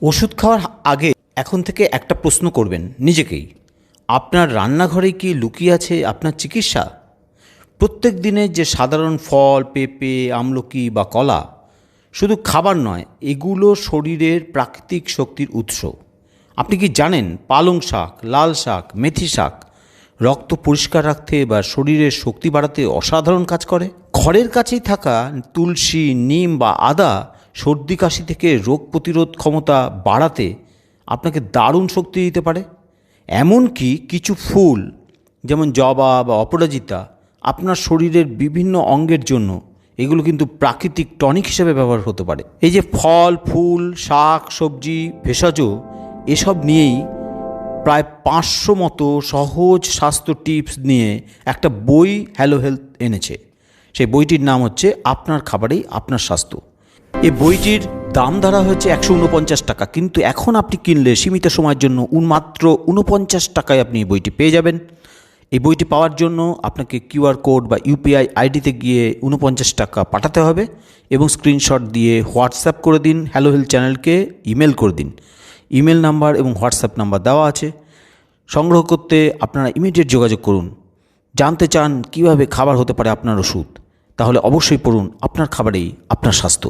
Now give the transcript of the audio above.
ওষুধ খাওয়ার আগে এখন থেকে একটা প্রশ্ন করবেন নিজেকেই, আপনার রান্নাঘরে কি লুকিয়ে আছে আপনার চিকিৎসা? প্রত্যেক দিনের যে সাধারণ ফল, পেঁপে, আমলকি বা কলা শুধু খাবার নয়, এগুলো শরীরের প্রাকৃতিক শক্তির উৎস। আপনি কি জানেন পালং শাক, লাল শাক, মেথি শাক রক্ত পরিষ্কার রাখতে বা শরীরের শক্তি বাড়াতে অসাধারণ কাজ করে? ঘরের কাছেই থাকা তুলসী, নিম বা আদা সর্দি কাশি থেকে রোগ প্রতিরোধ ক্ষমতা বাড়াতে আপনাকে দারুণ শক্তি দিতে পারে। এমনকি কিছু ফুল যেমন জবা বা অপরাজিতা আপনার শরীরের বিভিন্ন অঙ্গের জন্য এগুলো কিন্তু প্রাকৃতিক টনিক হিসেবে ব্যবহার হতে পারে। এই যে ফল, ফুল, শাক, সবজি, ভেষজ এসব নিয়েই প্রায় 500 মতো সহজ স্বাস্থ্য টিপস নিয়ে একটা বই হ্যালো হেলথ এনেছে। সেই বইটির নাম হচ্ছে আপনার খাবারেই আপনার স্বাস্থ্য। এই বইটির দাম ধরা হয়েছে 149 টাকা, কিন্তু এখন আপনি কিনলে সীমিত সময়ের জন্য মাত্র 49 টাকায় আপনি এই বইটি পেয়ে যাবেন। এই বইটি পাওয়ার জন্য আপনাকে কিউআর কোড বা ইউপিআই আইডিতে গিয়ে 49 টাকা পাঠাতে হবে এবং স্ক্রিনশট দিয়ে হোয়াটসঅ্যাপ করে দিন। হ্যালো হেলথ চ্যানেলকে ইমেল করে দিন। ইমেল নাম্বার এবং হোয়াটসঅ্যাপ নাম্বার দেওয়া আছে। সংগ্রহ করতে আপনারা ইমিডিয়েট যোগাযোগ করুন। জানতে চান কিভাবে খাবার হতে পারে আপনার ওষুধ? তাহলে অবশ্যই পড়ুন আপনার খাবারেই আপনার স্বাস্থ্য।